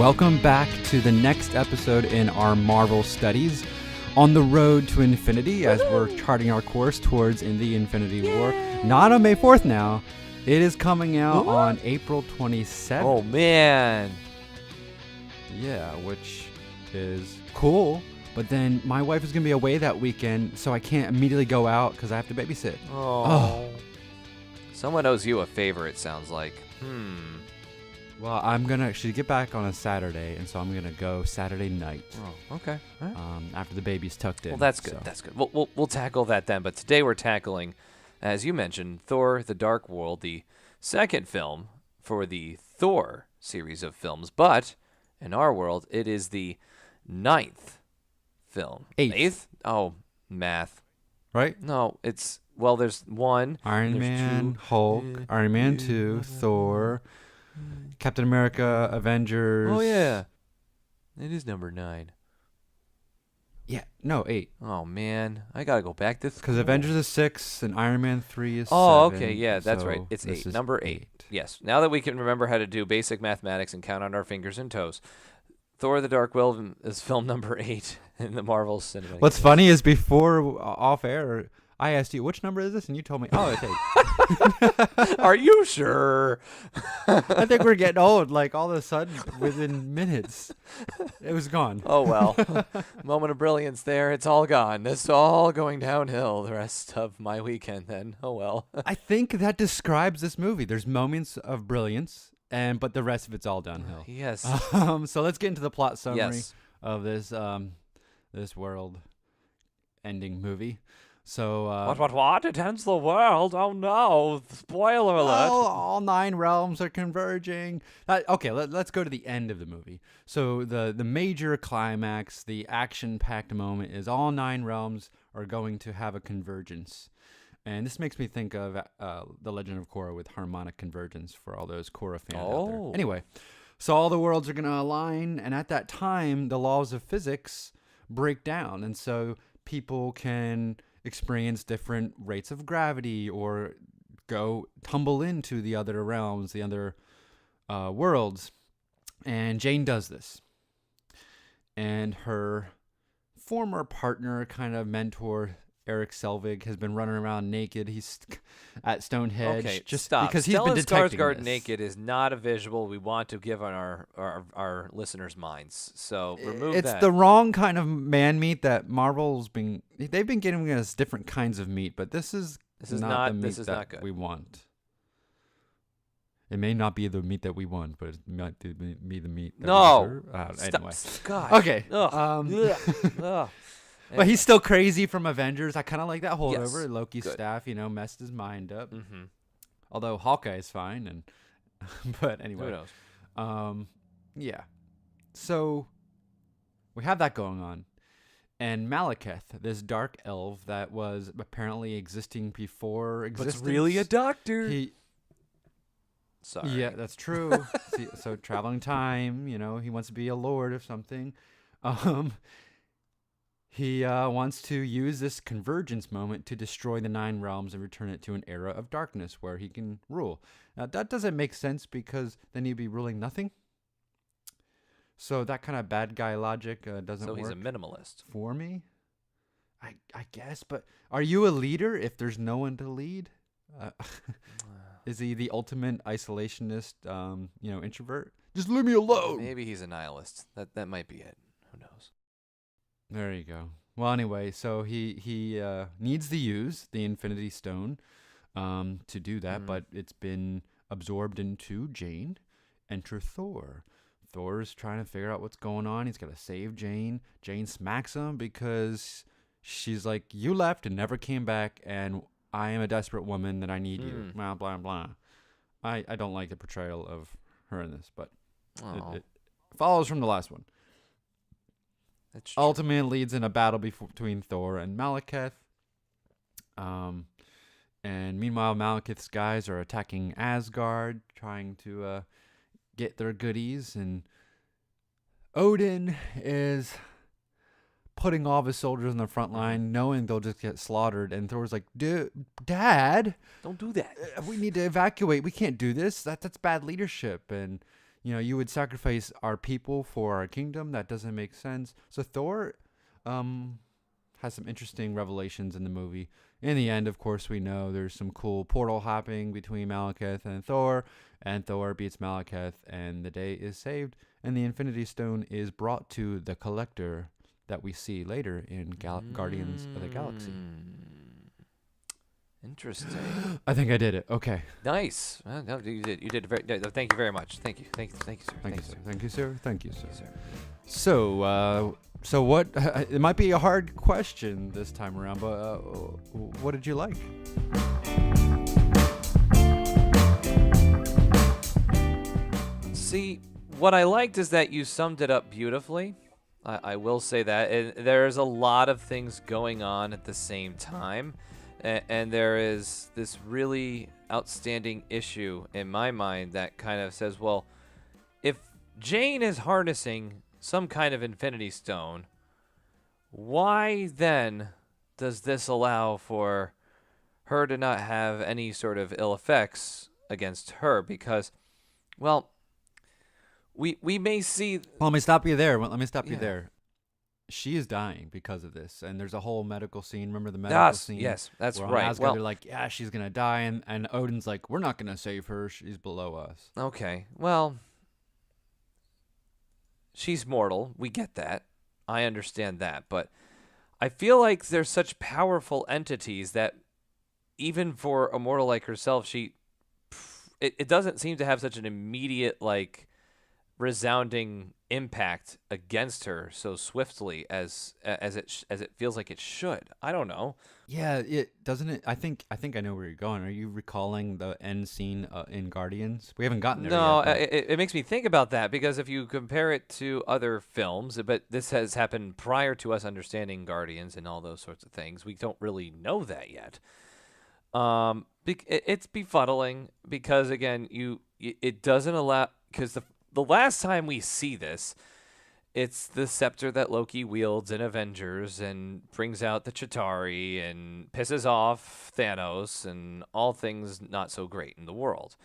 Welcome back to the next episode in our Marvel studies on the road to infinity as we're charting our course towards in the Infinity War. Not on May 4th now. It is coming out on April 27th. Oh, man. Yeah, which is cool. But then my wife is going to be away that weekend, so I can't immediately go out because I have to babysit. Oh. Someone owes you a favor, it sounds like. Well, I'm going to actually get back on a Saturday, and so I'm going to go Saturday night. Oh, okay. All right. After the baby's tucked in. Well, that's good. So. That's good. We'll tackle that then. But today we're tackling, as you mentioned, Thor: The Dark World, the second film for the Thor series of films. But in our world, it is the 9th film. Eighth. Oh, math. Right? No, it's, well, there's one. Iron Man, two. Hulk, Iron Man 2, Thor, Captain America, Avengers. Oh, yeah. It is number 9. Yeah, no, 8. Oh, man. I got to go back to Because Avengers is 6 and Iron Man 3 is 7. Oh, okay. Yeah, that's so right. It's this 8. is Number 8. Yes. Now that we can remember how to do basic mathematics and count on our fingers and toes, Thor: The Dark World is film number 8 in the Marvel Cinematic What's Universe. funny is before off air, I asked you, which number is this? And you told me, oh, it's 8. Are you sure? I think we're getting old. Like, all of a sudden, within minutes, it was gone. Oh, well. Moment of brilliance there. It's all gone. It's all going downhill the rest of my weekend then. Oh, well. I think that describes this movie. There's moments of brilliance, but the rest of it's all downhill. Yes. So let's get into the plot summary Yes. of this this world-ending movie. So What? It ends the world? Oh, no. Spoiler alert. all 9 realms are converging. Okay, let's go to the end of the movie. So the major climax, the action-packed moment is all 9 realms are going to have a convergence. And this makes me think of The Legend of Korra with harmonic convergence for all those Korra fans out there. Anyway, so all the worlds are going to align, and at that time, the laws of physics break down, and so people can experience different rates of gravity or go tumble into the other realms, the other worlds. And Jane does this. And her former partner, kind of mentor, Eric Selvig, has been running around naked. He's at Stonehenge. Okay, just stop. because he's been Stellan detecting Skarsgård this. naked is not a visual we want to give on our listeners' minds. So remove It's that. the wrong kind of man meat that Marvel's been. They've been getting us different kinds of meat, but this is not the meat this is that not good. we want. It may not be the meat that we want, but it might be the meat that No. we deserve. Stop. Anyway. God. Okay. Ugh. Ugh. Ugh. But he's still crazy from Avengers. I kind of like that holdover. Yes, Loki's good. staff, messed his mind up. Mm-hmm. Although Hawkeye is fine, and but anyway. Who knows? Yeah. So we have that going on. And Malekith, this dark elf that was apparently existing before existence. But really a doctor. Sorry. Yeah, that's true. So traveling time, he wants to be a lord of something. He wants to use this convergence moment to destroy the 9 realms and return it to an era of darkness where he can rule. Now, that doesn't make sense because then he'd be ruling nothing. So that kind of bad guy logic doesn't work. So he's a minimalist. For me? I guess, but are you a leader if there's no one to lead? Is he the ultimate isolationist, introvert? Just leave me alone! Maybe he's a nihilist. That might be it. Who knows? There you go. Well, anyway, so he needs to use the Infinity Stone to do that, but it's been absorbed into Jane. Enter Thor. Thor is trying to figure out what's going on. He's got to save Jane. Jane smacks him because she's like, you left and never came back, and I am a desperate woman that I need you. Blah, blah, blah. I don't like the portrayal of her in this, but it follows from the last one. Ultimately leads in a battle between Thor and Malekith. And meanwhile, Malekith's guys are attacking Asgard, trying to get their goodies. And Odin is putting all of his soldiers in the front line, knowing they'll just get slaughtered. And Thor's like, Dad, don't do that. We need to evacuate. We can't do this. That's bad leadership. And You would sacrifice our people for our kingdom. That doesn't make sense. So Thor has some interesting revelations in the movie. In the end, of course, we know there's some cool portal hopping between Malekith and Thor beats Malekith, and the day is saved, and the Infinity Stone is brought to the Collector that we see later in Guardians of the Galaxy. Interesting. I think I did it. Okay. Nice. No, you did. You did very. No, thank you very much. Thank you, sir. Thank you, sir. Thank you, sir. Thank you, sir. Thank you, sir. So what? It might be a hard question this time around, but what did you like? See, what I liked is that you summed it up beautifully. I will say that. And there's a lot of things going on at the same time. And there is this really outstanding issue in my mind that kind of says, well, if Jane is harnessing some kind of Infinity Stone, why then does this allow for her to not have any sort of ill effects against her? Because, well, we may see... Well, let me stop you there. You there. She is dying because of this, and there's a whole medical scene. Remember the medical scene? Yes, that's where right. Asgard, they're like, yeah, she's gonna die, and Odin's like, we're not gonna save her. She's below us. Okay, well, she's mortal. We get that. I understand that, but I feel like there's such powerful entities that even for a mortal like herself, it doesn't seem to have such an immediate resounding impact against her so swiftly as it feels like it should. I don't know. Yeah, it doesn't. It. I think I know where you're going. Are you recalling the end scene in Guardians? We haven't gotten there no, yet. No, it makes me think about that because if you compare it to other films, but this has happened prior to us understanding Guardians and all those sorts of things. We don't really know that yet. It's befuddling because again, it doesn't allow because the last time we see this, it's the scepter that Loki wields in Avengers and brings out the Chitauri and pisses off Thanos and all things not so great in the world.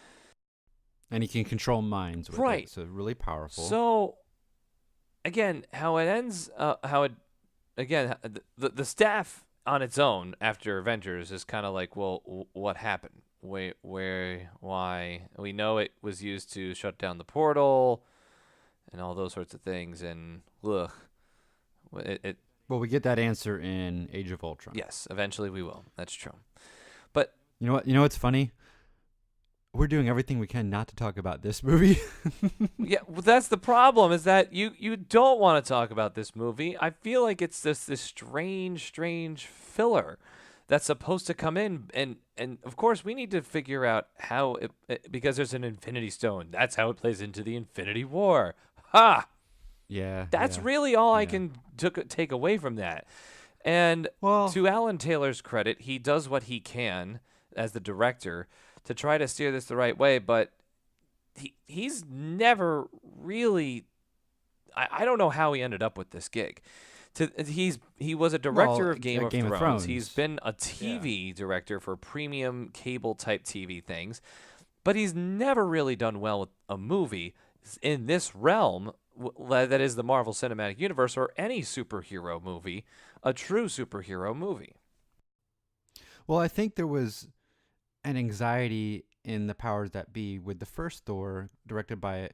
And he can control minds with right. it, so really powerful. So, again, how it ends, the staff on its own after Avengers is kind of like, well, what happened? Why? We know it was used to shut down the portal and all those sorts of things. And well, we get that answer in Age of Ultron. Yes, eventually we will. That's true. But you know what? You know what's funny? We're doing everything we can not to talk about this movie. Yeah, well, that's the problem. Is that you don't want to talk about this movie? I feel like it's this strange filler that's supposed to come in, and of course we need to figure out how because there's an Infinity Stone. That's how it plays into the Infinity War. Ha! Yeah. That's really all I can take away from that. And to Alan Taylor's credit, he does what he can as the director to try to steer this the right way, but he's never really. I don't know how he ended up with this gig. He was a director of Game of Thrones. He's been a TV director for premium cable type TV things, but he's never really done well with a movie in this realm that is the Marvel Cinematic Universe or any superhero movie, a true superhero movie. Well, I think there was an anxiety in the powers that be with the first Thor, directed by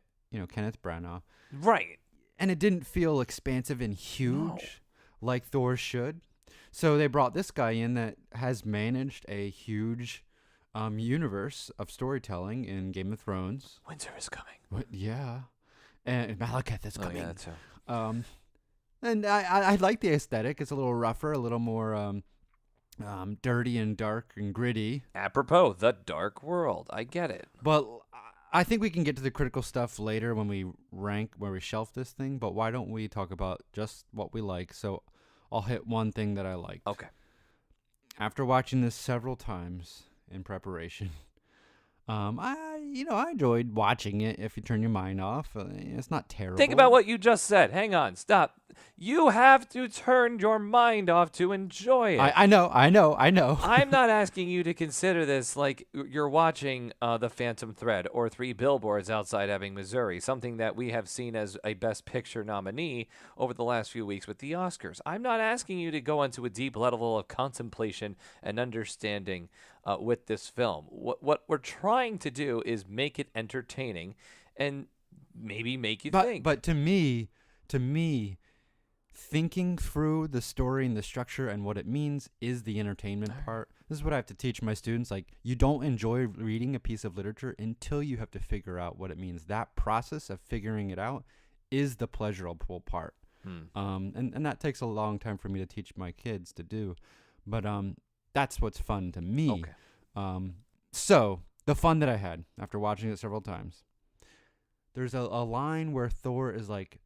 Kenneth Branagh. Right. And it didn't feel expansive and huge like Thor should. So they brought this guy in that has managed a huge universe of storytelling in Game of Thrones. Winter is coming. Yeah. And Malekith is coming. Yeah, too. And I like the aesthetic. It's a little rougher, a little more dirty and dark and gritty. Apropos, the dark world. I get it. But I think we can get to the critical stuff later when we rank where we shelf this thing, but why don't we talk about just what we like? So I'll hit one thing that I liked. Okay. After watching this several times in preparation, I I enjoyed watching it. If you turn your mind off, it's not terrible. Think about what you just said. Hang on, stop. You have to turn your mind off to enjoy it. I know. I'm not asking you to consider this like you're watching The Phantom Thread or Three Billboards Outside Ebbing, Missouri, something that we have seen as a Best Picture nominee over the last few weeks with the Oscars. I'm not asking you to go into a deep level of contemplation and understanding with this film. What we're trying to do is make it entertaining and maybe make you think. But to me, thinking through the story and the structure and what it means is the entertainment part. This is what I have to teach my students. Like, you don't enjoy reading a piece of literature until you have to figure out what it means. That process of figuring it out is the pleasurable part. And that takes a long time for me to teach my kids to do. But that's what's fun to me. Okay. So the fun that I had after watching it several times, there's a line where Thor is like,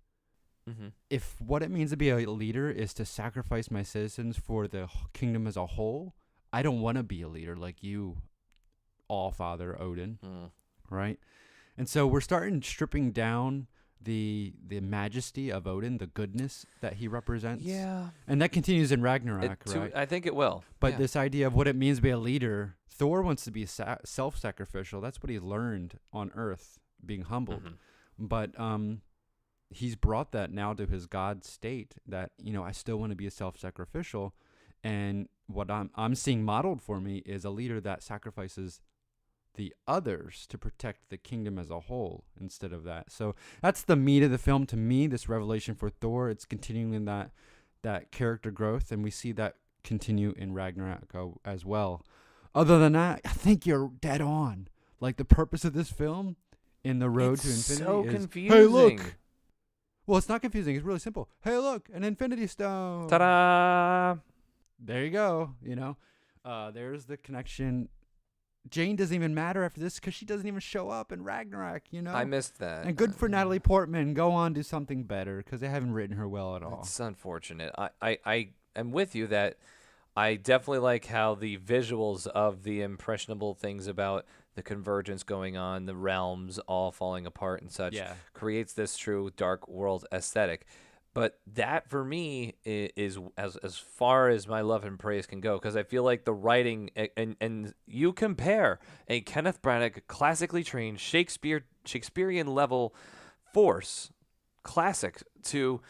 if what it means to be a leader is to sacrifice my citizens for the kingdom as a whole, I don't want to be a leader like you, All-Father Odin, right? And so we're starting stripping down the majesty of Odin, the goodness that he represents. Yeah. And that continues in Ragnarok, right? I think it will. But this idea of what it means to be a leader, Thor wants to be self-sacrificial. That's what he learned on Earth, being humbled. But he's brought that now to his God state that, I still want to be a self-sacrificial. And what I'm seeing modeled for me is a leader that sacrifices the others to protect the kingdom as a whole instead of that. So that's the meat of the film to me, this revelation for Thor. It's continuing that character growth, and we see that continue in Ragnarok as well. Other than that, I think you're dead on. Like, the purpose of this film in the road to infinity so is, confusing. hey, look. Well, it's not confusing. It's really simple. Hey, look, an infinity stone. Ta-da! There you go. There's the connection. Jane doesn't even matter after this because she doesn't even show up in Ragnarok, I missed that. And good for Natalie Portman. Go on, do something better because they haven't written her well at all. It's unfortunate. I am with you that I definitely like how the visuals of the impressionable things about the convergence going on, the realms all falling apart and such, creates this true dark world aesthetic. But that, for me, is as far as my love and praise can go, because I feel like the writing, and you compare a Kenneth Branagh classically trained Shakespearean level force classic to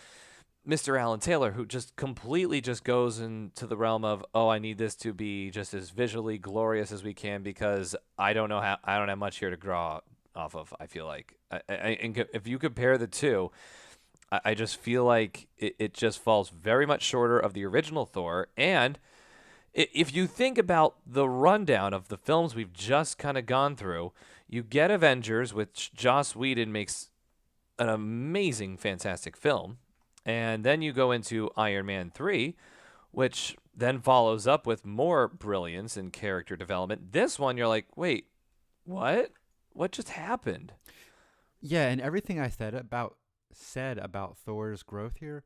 Mr. Alan Taylor, who just completely just goes into the realm of, I need this to be just as visually glorious as we can because I don't have much here to draw off of. I feel like, and if you compare the two, I just feel like it just falls very much shorter of the original Thor. And if you think about the rundown of the films we've just kind of gone through, you get Avengers, which Joss Whedon makes an amazing, fantastic film. And then you go into Iron Man 3, which then follows up with more brilliance and character development. This one, you're like, wait, what? What just happened? Yeah, and everything I said about Thor's growth here,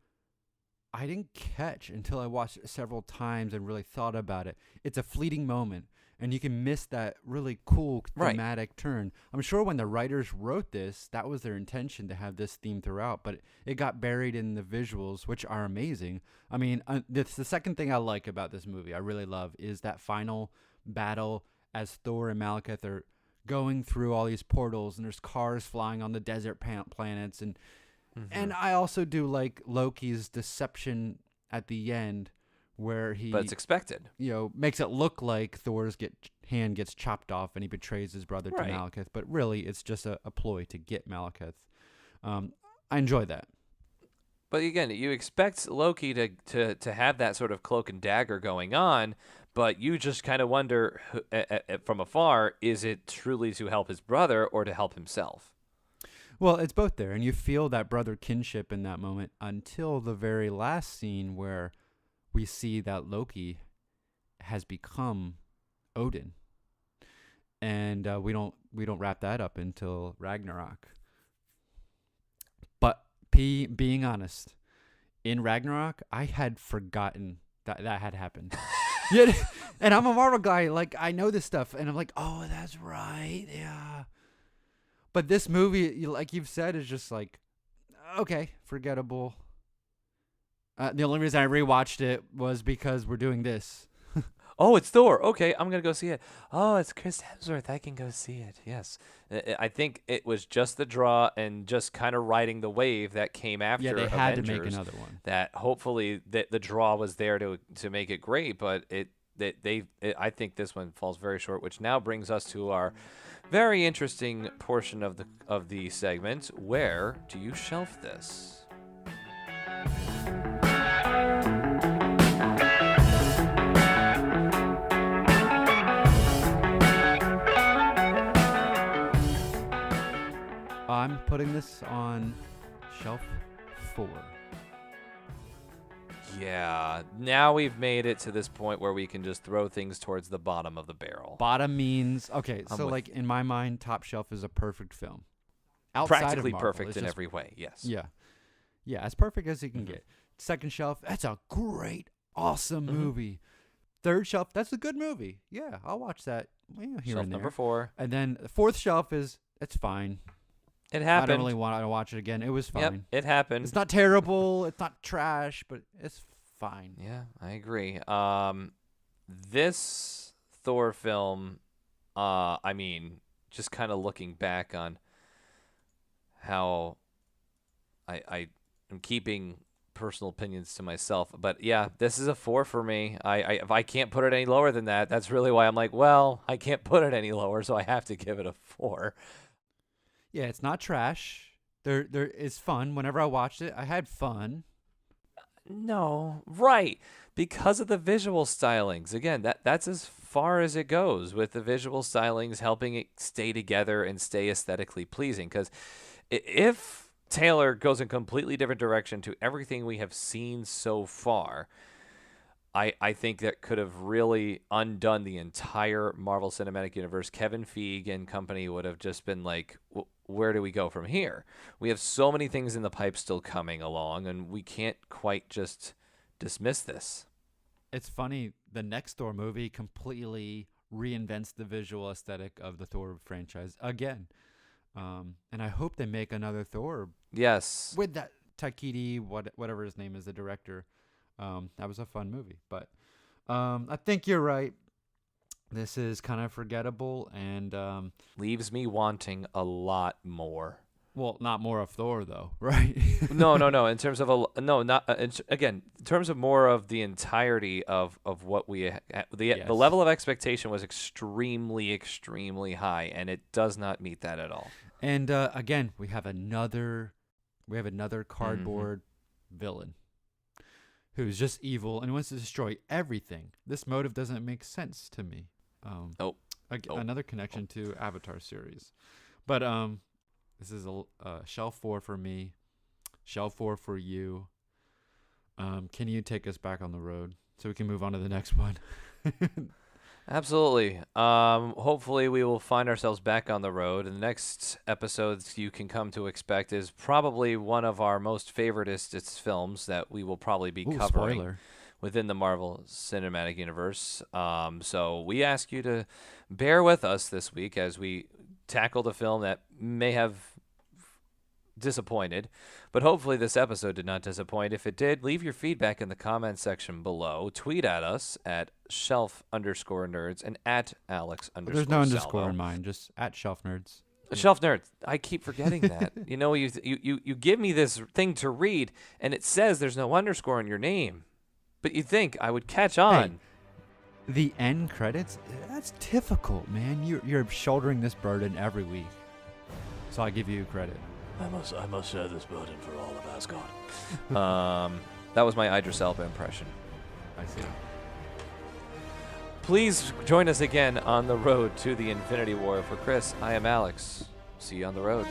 I didn't catch until I watched it several times and really thought about it. It's a fleeting moment, and you can miss that really cool thematic turn. I'm sure when the writers wrote this, that was their intention to have this theme throughout, but it got buried in the visuals, which are amazing. I mean, the second thing I like about this movie, I really love, is that final battle as Thor and Malekith are going through all these portals, and there's cars flying on the desert planets, and I also do like Loki's deception at the end, where he, but it's expected, makes it look like Thor's hand gets chopped off and he betrays his brother to Malekith, but really it's just a ploy to get Malekith. I enjoy that. But again, you expect Loki to have that sort of cloak and dagger going on, but you just kind of wonder from afar, is it truly to help his brother or to help himself? Well, it's both there, and you feel that brother kinship in that moment until the very last scene where we see that Loki has become Odin, and we don't wrap that up until Ragnarok. But being honest, in Ragnarok, I had forgotten that had happened. And I'm a Marvel guy, like I know this stuff, and I'm like, oh, that's right, yeah. But this movie, like you've said, is just like, okay, forgettable. The only reason I rewatched it was because we're doing this. Oh, it's Thor. Okay, I'm going to go see it. Oh, it's Chris Hemsworth. I can go see it. Yes. I think it was just the draw and just kind of riding the wave that came after Yeah, they had Avengers, to make another one. that hopefully the draw was there to make it great, but I think this one falls very short, which now brings us to our very interesting portion of the segment. Where do you shelf this? I'm putting this on shelf 4. Yeah, now we've made it to this point where we can just throw things towards the bottom of the barrel. Bottom means, okay, I'm so with like in my mind, Top Shelf is a perfect film. Outside Practically of Marvel, perfect it's in just- every way, yes. Yeah. Yeah, as perfect as you can Mhm. get. Second Shelf, that's a great, awesome Mhm. movie. Third Shelf, that's a good movie. Yeah, I'll watch that here Shelf and there. number 4. And then the fourth shelf is, it's fine. It I happened. don't really want to watch it again. It was Yep, fine. it happened. It's not terrible. It's not trash, but it's fine. Yeah, I agree. This Thor film, I mean, just kind of looking back on how I am keeping personal opinions to myself, but yeah, this is a 4 for me. If I can't put it any lower than that, that's really why I'm like, well, I can't put it any lower, so I have to give it a 4. Yeah, it's not trash. There is fun. Whenever I watched it, I had fun. No, right. Because of the visual stylings. Again, that's as far as it goes, with the visual stylings helping it stay together and stay aesthetically pleasing. Because if Taylor goes in a completely different direction to everything we have seen so far, I think that could have really undone the entire Marvel Cinematic Universe. Kevin Feige and company would have just been like, where do we go from here? We have so many things in the pipe still coming along, and we can't quite just dismiss this. It's funny. The next Thor movie completely reinvents the visual aesthetic of the Thor franchise again. And I hope they make another Thor Yes. with that Taikiti, whatever his name is, the director. That was a fun movie. But I think you're right. This is kind of forgettable and Leaves me wanting a lot more. well, not more of Thor though, right? No. In terms of in terms of more of the entirety of what we the Yes. level of expectation was extremely high, and it does not meet that at all. And again, we have another cardboard villain who's just evil and wants to destroy everything. This motive doesn't make sense to me. Another connection to Avatar series, but this is a shelf 4 for me, shelf 4 for you. Can you take us back on the road so we can move on to the next one? Absolutely. Hopefully we will find ourselves back on the road. And the next episodes you can come to expect is probably one of our most favoritist films that we will probably be covering Spoiler. within the Marvel Cinematic Universe. So we ask you to bear with us this week as we tackle the film that may have disappointed, but hopefully this episode did not disappoint. If it did, leave your feedback in the comment section below. Tweet at us at @shelf_nerds and at Alex_. There's no underscore in mine, just at Shelf Nerds. Shelf Nerds. I keep forgetting that. You know, you give me this thing to read, and it says there's no underscore in your name, but you think I would catch on. Hey, the end credits, that's difficult, man. You're shouldering this burden every week, so I give you credit. I must share this burden for all of Asgard. That was my Idris Elba impression. I see. Please join us again on the road to the Infinity War. For Chris, I am Alex. See you on the road.